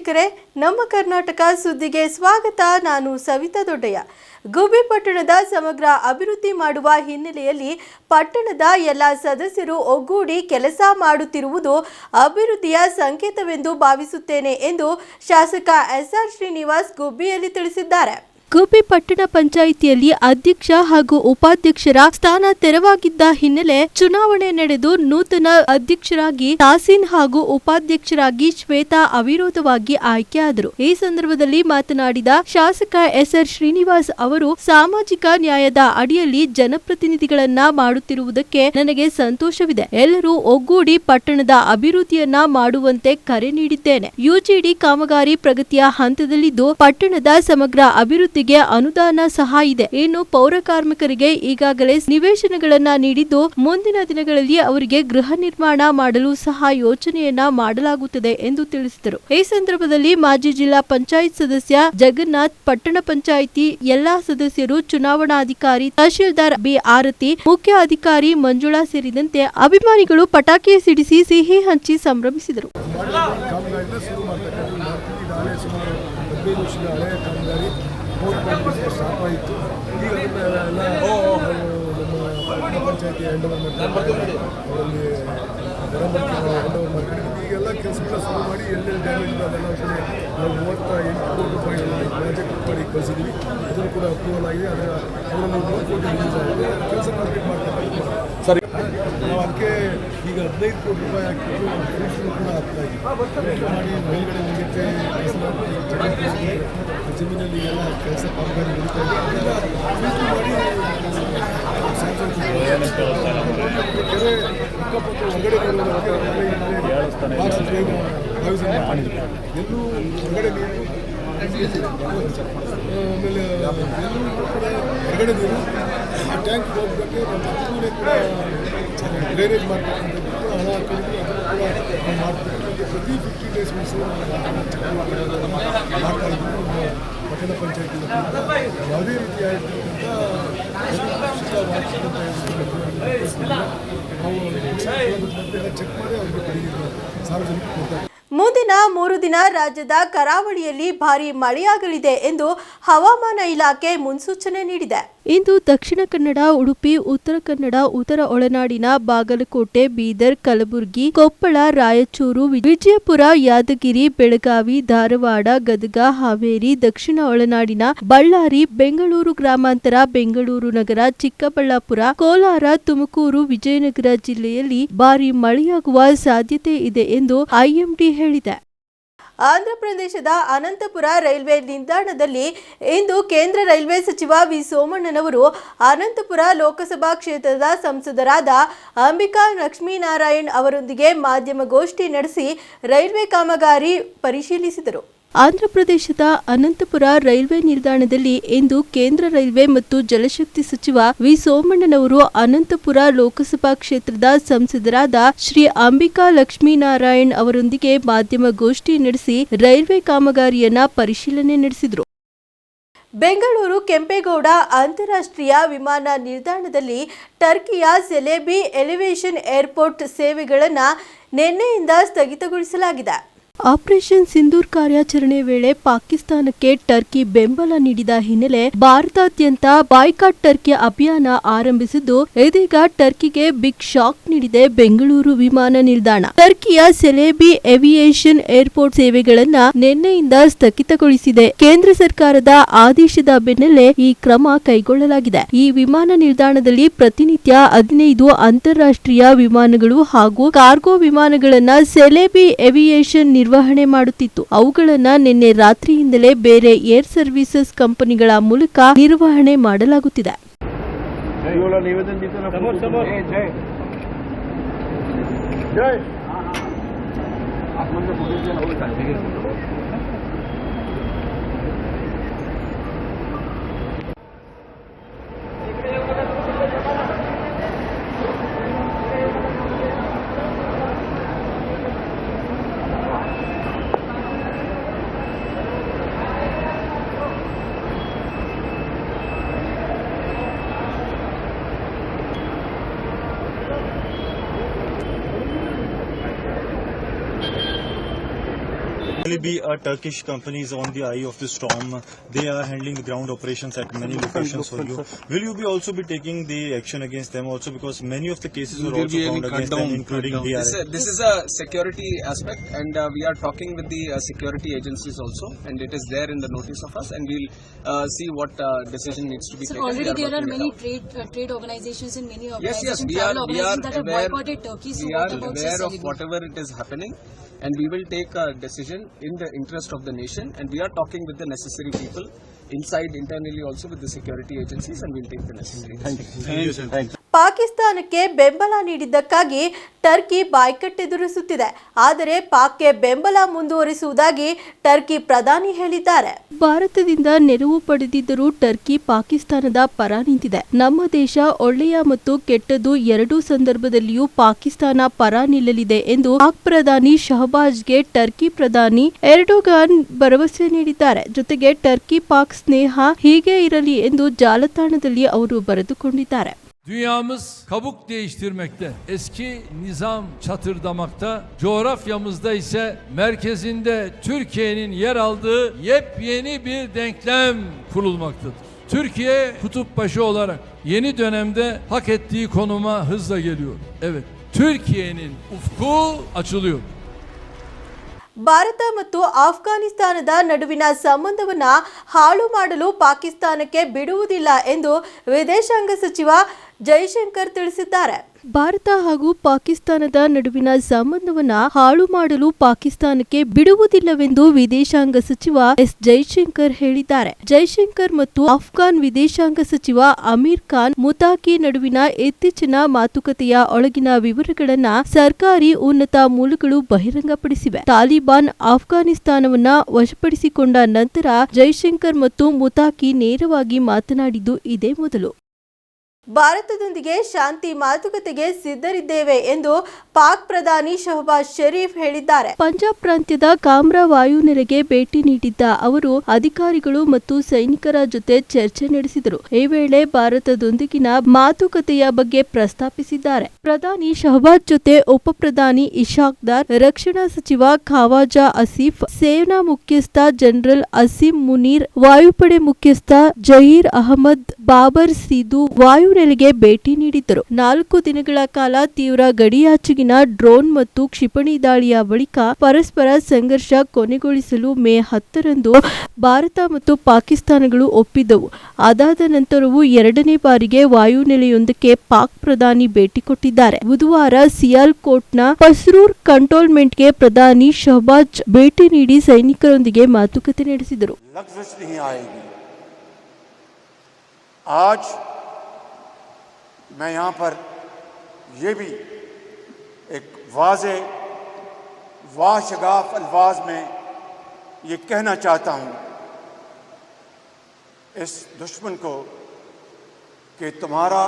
ವೀಕ್ಷಕರೇ, ನಮ್ಮ ಕರ್ನಾಟಕ ಸುದ್ದಿಗೆ ಸ್ವಾಗತ. ನಾನು ಸವಿತಾ ದೊಡ್ಡಯ್ಯ. ಗುಬ್ಬಿ ಪಟ್ಟಣದ ಸಮಗ್ರ ಅಭಿವೃದ್ಧಿ ಮಾಡುವ ಹಿನ್ನೆಲೆಯಲ್ಲಿ ಪಟ್ಟಣದ ಎಲ್ಲ ಸದಸ್ಯರು ಒಗ್ಗೂಡಿ ಕೆಲಸ ಮಾಡುತ್ತಿರುವುದು ಅಭಿವೃದ್ಧಿಯ ಸಂಕೇತವೆಂದು ಭಾವಿಸುತ್ತೇನೆ ಎಂದು ಶಾಸಕ ಎಸ್ಆರ್ ಶ್ರೀನಿವಾಸ್ ಗುಬ್ಬಿಯಲ್ಲಿ ತಿಳಿಸಿದ್ದಾರೆ. ಗುಬ್ಬಿ ಪಟ್ಟಣ ಪಂಚಾಯಿತಿಯಲ್ಲಿ ಅಧ್ಯಕ್ಷ ಹಾಗೂ ಉಪಾಧ್ಯಕ್ಷರ ಸ್ಥಾನ ತೆರವಾಗಿದ್ದ ಹಿನ್ನೆಲೆ ಚುನಾವಣೆ ನಡೆದು ನೂತನ ಅಧ್ಯಕ್ಷರಾಗಿ ತಾಸೀನ್ ಹಾಗೂ ಉಪಾಧ್ಯಕ್ಷರಾಗಿ ಶ್ವೇತಾ ಅವಿರೋಧವಾಗಿ ಆಯ್ಕೆಯಾದರು. ಈ ಸಂದರ್ಭದಲ್ಲಿ ಮಾತನಾಡಿದ ಶಾಸಕ ಎಸ್ಆರ್ ಶ್ರೀನಿವಾಸ್ ಅವರು, ಸಾಮಾಜಿಕ ನ್ಯಾಯದ ಅಡಿಯಲ್ಲಿ ಜನಪ್ರತಿನಿಧಿಗಳನ್ನ ಮಾಡುತ್ತಿರುವುದಕ್ಕೆ ನನಗೆ ಸಂತೋಷವಿದೆ. ಎಲ್ಲರೂ ಒಗ್ಗೂಡಿ ಪಟ್ಟಣದ ಅಭಿವೃದ್ಧಿಯನ್ನ ಮಾಡುವಂತೆ ಕರೆ ನೀಡಿದ್ದೇನೆ. ಯುಜಿಡಿ ಕಾಮಗಾರಿ ಪ್ರಗತಿಯ ಹಂತದಲ್ಲಿದ್ದು ಪಟ್ಟಣದ ಸಮಗ್ರ ಅಭಿವೃದ್ಧಿ ಅನುದಾನ ಸಹ ಇದೆ. ಇನ್ನು ಪೌರ ಕಾರ್ಮಿಕರಿಗೆ ಈಗಾಗಲೇ ನಿವೇಶನಗಳನ್ನ ನೀಡಿದ್ದು ಮುಂದಿನ ದಿನಗಳಲ್ಲಿ ಅವರಿಗೆ ಗೃಹ ನಿರ್ಮಾಣ ಮಾಡಲು ಸಹ ಯೋಜನೆಯನ್ನ ಮಾಡಲಾಗುತ್ತದೆ ಎಂದು ತಿಳಿಸಿದರು. ಈ ಸಂದರ್ಭದಲ್ಲಿ ಮಾಜಿ ಜಿಲ್ಲಾ ಪಂಚಾಯತ್ ಸದಸ್ಯ ಜಗನ್ನಾಥ್, ಪಟ್ಟಣ ಪಂಚಾಯಿತಿ ಎಲ್ಲಾ ಸದಸ್ಯರು, ಚುನಾವಣಾಧಿಕಾರಿ ತಹಶೀಲ್ದಾರ್ ಬಿ ಆರತಿ, ಮುಖ್ಯ ಅಧಿಕಾರಿ ಮಂಜುಳಾ ಸೇರಿದಂತೆ ಅಭಿಮಾನಿಗಳು ಪಟಾಕಿ ಸಿಡಿಸಿ ಸಿಹಿ ಹಂಚಿ ಸಂಭ್ರಮಿಸಿದರು. ಸ್ಟಾಪ್ ಆಯಿತು. ಈಗ ಅದನ್ನೆಲ್ಲ ನಮ್ಮ ಪಂಚಾಯತಿ ಹ್ಯಾಂಡ್ ಓವರ್ ಮಾಡ್ತಾರೆ, ಅವರಲ್ಲಿ ಹ್ಯಾಂಡ್ ಓವರ್ ಮಾಡ್ಕೊಂಡು ಈಗೆಲ್ಲ ಕೆಲಸಗಳನ್ನ ಶುರು ಮಾಡಿ ಎಲ್ಲೆಲ್ಲಿ ಡ್ಯಾಮೇಜ್ ಅದೆಲ್ಲ ಕಡೆ ನಾವು 38 ಕೋಟಿ ರೂಪಾಯಿಗಳಲ್ಲಿ ಪ್ರಾಜೆಕ್ಟ್ ಮಾಡಿ ಕಳಿಸಿದ್ವಿ. ಅದನ್ನು ಕೂಡ ಅಪ್ರೂವಲ್ ಆಗಿದೆ. ಅದರಲ್ಲಿ 3 ಕೋಟಿ ರಿಲೀಸ್ ಆಗಿದೆ. ಕೆಲಸ ಕಂಪ್ಲೀಟ್ ಮಾಡ್ತಾರೆ ಸರಿ. ನಾವು ಅದಕ್ಕೆ ಈಗ 15 ಕೋಟಿ ರೂಪಾಯಿ ಹಾಕಿದ್ದು ಫೀಸನ್ನು ಕೂಡ ಹಾಕ್ತಾಯಿದ್ದೀವಿ ಮಾಡಿ ಮೇಲ್ಗಡೆ ಮುಗಿಯುತ್ತೆ. ಜಮೀನಲ್ಲಿ ಎಲ್ಲ ಕೆಲಸ ಕಾಮಗಾರಿ ನಡೀತಾ ಇದೆ. ಅದೆಲ್ಲ ಫೀಲ್ಡ್ ಮಾಡಿ ಕೆರೆ ಇಕ್ಕಪಟ್ಟು ಹೊರಗಡೆ ಎಲ್ಲೂ ಹೊರಗಡೆ ನೀರು, ಆಮೇಲೆ ಎಲ್ಲೂ ಕೂಡ ಹೊರಗಡೆ ನೀರು ಆ ಟ್ಯಾಂಕ್ ಹೋಗ್ಬೇಕು. ನಮ್ಮ ಕೂಡ ಡ್ರೈನೇಜ್ ಮಾಡಬೇಕಂತ ಹಣ ಹಾಕಿದ್ವಿ. ಅದನ್ನು ಕೂಡ ಮಾಡ್ಬೇಕು. ಪ್ರತಿ 50 days ಮಾಡ್ತಾ ಇದ್ವಿ. ಪಟ್ಟಣ ಪಂಚಾಯತಿ ಯಾವುದೇ ರೀತಿಯಾಗಿರ್ತಕ್ಕಂಥ ಚೆಕ್ ಮಾಡಿ ಅವ್ರಿಗೆ ಕಡಿಮೆ ಸಾರ್ವಜನಿಕರು ಕೊಡ್ತಾರೆ. ಮುಂದಿನ 3 ದಿನ ರಾಜ್ಯದ ಕರಾವಳಿಯಲ್ಲಿ ಭಾರೀ ಮಳೆಯಾಗಲಿದೆ ಎಂದು ಹವಾಮಾನ ಇಲಾಖೆ ಮುನ್ಸೂಚನೆ ನೀಡಿದೆ. ಇಂದು ದಕ್ಷಿಣ ಕನ್ನಡ, ಉಡುಪಿ, ಉತ್ತರ ಕನ್ನಡ, ಉತ್ತರ ಒಳನಾಡಿನ ಬಾಗಲಕೋಟೆ, ಬೀದರ್, ಕಲಬುರಗಿ, ಕೊಪ್ಪಳ, ರಾಯಚೂರು, ವಿಜಯಪುರ, ಯಾದಗಿರಿ, ಬೆಳಗಾವಿ, ಧಾರವಾಡ, ಗದಗ, ಹಾವೇರಿ, ದಕ್ಷಿಣ ಒಳನಾಡಿನ ಬಳ್ಳಾರಿ, ಬೆಂಗಳೂರು ಗ್ರಾಮಾಂತರ, ಬೆಂಗಳೂರು ನಗರ, ಚಿಕ್ಕಬಳ್ಳಾಪುರ, ಕೋಲಾರ, ತುಮಕೂರು, ವಿಜಯನಗರ ಜಿಲ್ಲೆಯಲ್ಲಿ ಭಾರೀ ಮಳೆಯಾಗುವ ಸಾಧ್ಯತೆ ಇದೆ ಎಂದು ಐಎಂಡಿ ಹೇಳಿದೆ. ಆಂಧ್ರಪ್ರದೇಶದ ಅನಂತಪುರ ರೈಲ್ವೆ ನಿಲ್ದಾಣದಲ್ಲಿ ಇಂದು ಕೇಂದ್ರ ರೈಲ್ವೆ ಸಚಿವ ವಿ ಸೋಮಣ್ಣನವರು ಅನಂತಪುರ ಲೋಕಸಭಾ ಕ್ಷೇತ್ರದ ಸಂಸದರಾದ ಅಂಬಿಕಾ ಲಕ್ಷ್ಮೀನಾರಾಯಣ್ ಅವರೊಂದಿಗೆ ಮಾಧ್ಯಮಗೋಷ್ಠಿ ನಡೆಸಿ ರೈಲ್ವೆ ಕಾಮಗಾರಿ ಪರಿಶೀಲಿಸಿದರು. ಆಂಧ್ರಪ್ರದೇಶದ ಅನಂತಪುರ ರೈಲ್ವೆ ನಿಲ್ದಾಣದಲ್ಲಿ ಇಂದು ಕೇಂದ್ರ ರೈಲ್ವೆ ಮತ್ತು ಜಲಶಕ್ತಿ ಸಚಿವ ವಿ ಸೋಮಣ್ಣನವರು ಅನಂತಪುರ ಲೋಕಸಭಾ ಕ್ಷೇತ್ರದ ಸಂಸದರಾದ ಶ್ರೀ ಅಂಬಿಕಾ ಲಕ್ಷ್ಮೀನಾರಾಯಣ್ ಅವರೊಂದಿಗೆ ಮಾಧ್ಯಮಗೋಷ್ಠಿ ನಡೆಸಿ ರೈಲ್ವೆ ಕಾಮಗಾರಿಯನ್ನ ಪರಿಶೀಲನೆ ನಡೆಸಿದರು. ಬೆಂಗಳೂರು ಕೆಂಪೇಗೌಡ ಅಂತಾರಾಷ್ಟ್ರೀಯ ವಿಮಾನ ನಿಲ್ದಾಣದಲ್ಲಿ ಟರ್ಕಿಯ ಸೆಲೆಬಿ ಎಲಿವೇಷನ್ ಏರ್ಪೋರ್ಟ್ ಸೇವೆಗಳನ್ನು ನಿನ್ನೆಯಿಂದ ಸ್ಥಗಿತಗೊಳಿಸಲಾಗಿದೆ. ಆಪರೇಷನ್ ಸಿಂಧೂರ್ ಕಾರ್ಯಾಚರಣೆ ವೇಳೆ ಪಾಕಿಸ್ತಾನಕ್ಕೆ ಟರ್ಕಿ ಬೆಂಬಲ ನೀಡಿದ ಹಿನ್ನೆಲೆ ಭಾರತಾದ್ಯಂತ ಬಾಯ್ಕಾಟ್ ಟರ್ಕಿ ಅಭಿಯಾನ ಆರಂಭಿಸಿದ್ದು, ಇದೀಗ ಟರ್ಕಿಗೆ ಬಿಗ್ ಶಾಕ್ ನೀಡಿದೆ ಬೆಂಗಳೂರು ವಿಮಾನ ನಿಲ್ದಾಣ. ಟರ್ಕಿಯ ಸೆಲೆಬಿ ಏವಿಯೇಷನ್ ಏರ್ಪೋರ್ಟ್ ಸೇವೆಗಳನ್ನ ನಿನ್ನೆಯಿಂದ ಸ್ಥಗಿತಗೊಳಿಸಿದೆ. ಕೇಂದ್ರ ಸರ್ಕಾರದ ಆದೇಶದ ಬೆನ್ನಲ್ಲೇ ಈ ಕ್ರಮ ಕೈಗೊಳ್ಳಲಾಗಿದೆ. ಈ ವಿಮಾನ ನಿಲ್ದಾಣದಲ್ಲಿ ಪ್ರತಿನಿತ್ಯ 15 ಅಂತಾರಾಷ್ಟ್ರೀಯ ವಿಮಾನಗಳು ಹಾಗೂ ಕಾರ್ಗೋ ವಿಮಾನಗಳನ್ನ ಸೆಲೆಬಿ ಏವಿಯೇಷನ್ ನಿರ್ವಹಣೆ ಮಾಡುತ್ತಿತ್ತು. ಅವುಗಳನ್ನ ನಿನ್ನೆ ರಾತ್ರಿಯಿಂದಲೇ ಬೇರೆ ಏರ್ ಸರ್ವಿಸಸ್ ಕಂಪನಿಗಳ ಮೂಲಕ ನಿರ್ವಹಣೆ ಮಾಡಲಾಗುತ್ತಿದೆ. Will be Turkish companies on the eye of the storm. They are handling the ground operations at many locations for you. Will you be also be taking the action against them also, because many of the cases were also found against them, including DRI? This is a security aspect, and we are talking with the security agencies also, and it is there in the notice of us, and we'll see what decision needs to be taken. Already there are many trade organizations and many organizations, we are that have aware, boycotted Turkey. So we what are about aware of Sicily? whatever it is happening, and we will take a decision in the interest of the nation, and we are talking with the necessary people internally also with the security agencies, and we'll take the necessary decision. Thank you. ಪಾಕಿಸ್ತಾನಕ್ಕೆ ಬೆಂಬಲ ನೀಡಿದ್ದಕ್ಕಾಗಿ Turkey boycott ಎದುರಿಸುತ್ತಿದೆ. ಆದರೆ ಪಾಕ್ಗೆ ಬೆಂಬಲ ಮುಂದುವರಿಸುವುದಾಗಿ Turkey ಪ್ರಧಾನಿ ಹೇಳಿದ್ದಾರೆ. ಭಾರತದಿಂದ ನೆರವು ಪಡೆದಿದ್ದರೂ Turkey ಪಾಕಿಸ್ತಾನದ ಪರ ನಿಂತಿದೆ. ನಮ್ಮ ದೇಶ ಒಳ್ಳೆಯ ಮತ್ತು ಕೆಟ್ಟದ್ದು ಎರಡೂ ಸಂದರ್ಭದಲ್ಲಿಯೂ ಪಾಕಿಸ್ತಾನ ಪರ ನಿಲ್ಲಲಿದೆ ಎಂದು ಪಾಕ್ ಪ್ರಧಾನಿ ಶಹಬಾಜ್ಗೆ ಟರ್ಕಿ ಪ್ರಧಾನಿ ಎರ್ಡೋಗಾನ್ ಭರವಸೆ ನೀಡಿದ್ದಾರೆ. ಜೊತೆಗೆ ಟರ್ಕಿ ಪಾಕ್ ಸ್ನೇಹ ಹೀಗೆ ಇರಲಿ ಎಂದು ಜಾಲತಾಣದಲ್ಲಿ ಅವರು ಬರೆದುಕೊಂಡಿದ್ದಾರೆ. Dünyamız kabuk değiştirmekte, eski nizam çatırdamakta, coğrafyamızda ise merkezinde Türkiye'nin yer aldığı yepyeni bir denklem kurulmaktadır. Türkiye kutupbaşı olarak yeni dönemde hak ettiği konuma hızla geliyor. Evet, Türkiye'nin ufku açılıyor. Bharat ಮತ್ತು ಆಫ್ಘಾನಿಸ್ತಾನದ ನಡುವಿನ ಸಂಬಂಧವನ್ನ ಹಾಳು ಮಾಡಲು ಪಾಕಿಸ್ತಾನಕ್ಕೆ ಬಿಡುವುದಿಲ್ಲ ಎಂದು ವಿದೇಶಾಂಗ ಸಚಿವ ಜೈಶಂಕರ್ ತಿಳಿಸಿದ್ದಾರೆ. ಭಾರತ ಹಾಗೂ ಪಾಕಿಸ್ತಾನದ ನಡುವಿನ ಸಂಬಂಧವನ್ನ ಹಾಳು ಮಾಡಲು ಪಾಕಿಸ್ತಾನಕ್ಕೆ ಬಿಡುವುದಿಲ್ಲವೆಂದು ವಿದೇಶಾಂಗ ಸಚಿವ ಎಸ್ ಜೈಶಂಕರ್ ಹೇಳಿದ್ದಾರೆ. ಜೈಶಂಕರ್ ಮತ್ತು ಅಫ್ಘಾನ್ ವಿದೇಶಾಂಗ ಸಚಿವ ಅಮೀರ್ ಖಾನ್ ಮುತಾಕಿ ನಡುವಿನ ಇತ್ತೀಚಿನ ಮಾತುಕತೆಯ ಒಳಗಿನ ವಿವರಗಳನ್ನ ಸರ್ಕಾರಿ ಉನ್ನತ ಮೂಲಗಳು ಬಹಿರಂಗಪಡಿಸಿವೆ. ತಾಲಿಬಾನ್ ಆಫ್ಘಾನಿಸ್ತಾನವನ್ನ ವಶಪಡಿಸಿಕೊಂಡ ನಂತರ ಜೈಶಂಕರ್ ಮತ್ತು ಮುತಾಕಿ ನೇರವಾಗಿ ಮಾತನಾಡಿದ್ದು ಇದೇ ಮೊದಲು. ಭಾರತದೊಂದಿಗೆ ಶಾಂತಿ ಮಾತುಕತೆಗೆ ಸಿದ್ಧರಿದ್ದೇವೆ ಎಂದು ಪಾಕ್ ಪ್ರಧಾನಿ ಶಹಬಾಜ್ ಶರೀಫ್ ಹೇಳಿದ್ದಾರೆ. ಪಂಜಾಬ್ ಪ್ರಾಂತ್ಯದ ಕಾಮ್ರಾ ವಾಯುನೆಲೆಗೆ ಭೇಟಿ ನೀಡಿದ್ದ ಅವರು ಅಧಿಕಾರಿಗಳು ಮತ್ತು ಸೈನಿಕರ ಜೊತೆ ಚರ್ಚೆ ನಡೆಸಿದರು. ಈ ವೇಳೆ ಭಾರತದೊಂದಿಗಿನ ಮಾತುಕತೆಯ ಬಗ್ಗೆ ಪ್ರಸ್ತಾಪಿಸಿದ್ದಾರೆ. ಪ್ರಧಾನಿ ಶಹಬಾಜ್ ಜೊತೆ ಉಪ ಪ್ರಧಾನಿ ಇಶಾಕ್ ದಾರ್, ರಕ್ಷಣಾ ಸಚಿವ ಖವಾಜಾ ಆಸಿಫ್, ಸೇನಾ ಮುಖ್ಯಸ್ಥ ಜನರಲ್ ಅಸೀಂ ಮುನೀರ್, ವಾಯುಪಡೆ ಮುಖ್ಯಸ್ಥ ಜಹೀರ್ ಅಹಮದ್ ಬಾಬರ್ ಸಿದು ವಾಯುನೆಲೆಗೆ ಭೇಟಿ ನೀಡಿದ್ದರು. 4 ದಿನಗಳ ಕಾಲ ತೀವ್ರ ಗಡಿಯಾಚೆಗಿನ ಡ್ರೋನ್ ಮತ್ತು ಕ್ಷಿಪಣಿ ದಾಳಿಯ ಬಳಿಕ ಪರಸ್ಪರ ಸಂಘರ್ಷ ಕೊನೆಗೊಳಿಸಲು ಮೇ 10ರಂದು ಭಾರತ ಮತ್ತು ಪಾಕಿಸ್ತಾನಗಳು ಒಪ್ಪಿದ್ದವು. ಅದಾದ ನಂತರವೂ 2ನೇ ಬಾರಿಗೆ ವಾಯುನೆಲೆಯೊಂದಕ್ಕೆ ಪಾಕ್ ಪ್ರಧಾನಿ ಭೇಟಿ ಕೊಟ್ಟಿದ್ದಾರೆ. ಬುಧವಾರ ಸಿಯಾಲ್ಕೋಟ್ನ ಪಸ್ರೂರ್ ಕಂಟೋನ್ಮೆಂಟ್ಗೆ ಪ್ರಧಾನಿ ಶಹಬಾಜ್ ಭೇಟಿ ನೀಡಿ ಸೈನಿಕರೊಂದಿಗೆ ಮಾತುಕತೆ ನಡೆಸಿದರು. आज मैं यहाँ पर ये भी एक वाशगाफ अल्फाज में ये कहना चाहता हूँ इस दुश्मन को कि तुम्हारा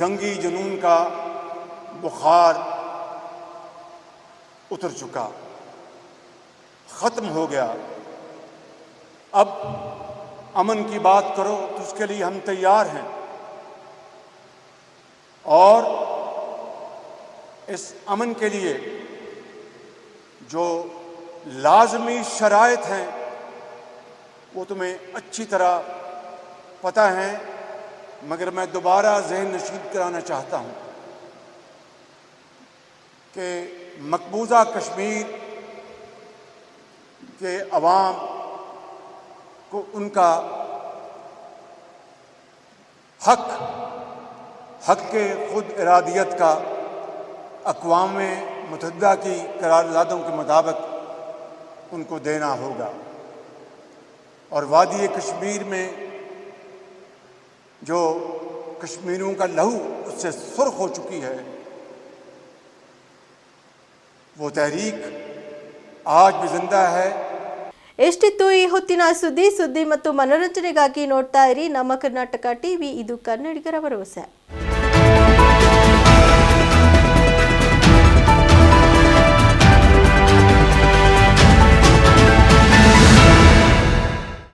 जंगी जुनून का बुखार उतर चुका, ख़त्म हो गया. अब अमन की बात करो तो उसके लिए हम तैयार हैं, और इस अमन के लिए जो लाजमी शराइत हैं वो तुम्हें अच्छी तरह पता है, मगर मैं दोबारा ज़हन नशीद कराना चाहता हूँ कि मकबूजा कश्मीर के अवाम को उनका हक के खुद इरादियत का अक़वाम मुत्तहिदा की करारदादों के मुताबिक उनको देना होगा. और वादी कश्मीर में जो कश्मीरियों का लहू उससे सुर्ख हो चुकी है, वो तहरीक आज भी जिंदा है. ಎಷ್ಟಿತ್ತು ಈ ಹೊತ್ತಿನ ಸುದ್ದಿ ಮತ್ತು ಮನೋರಂಜನೆಗಾಗಿ ನೋಡ್ತಾ ಇರಿ ನಮ್ಮ ಕರ್ನಾಟಕ ಟಿವಿ, ಇದು ಕನ್ನಡಿಗರ ಭರವಸೆ.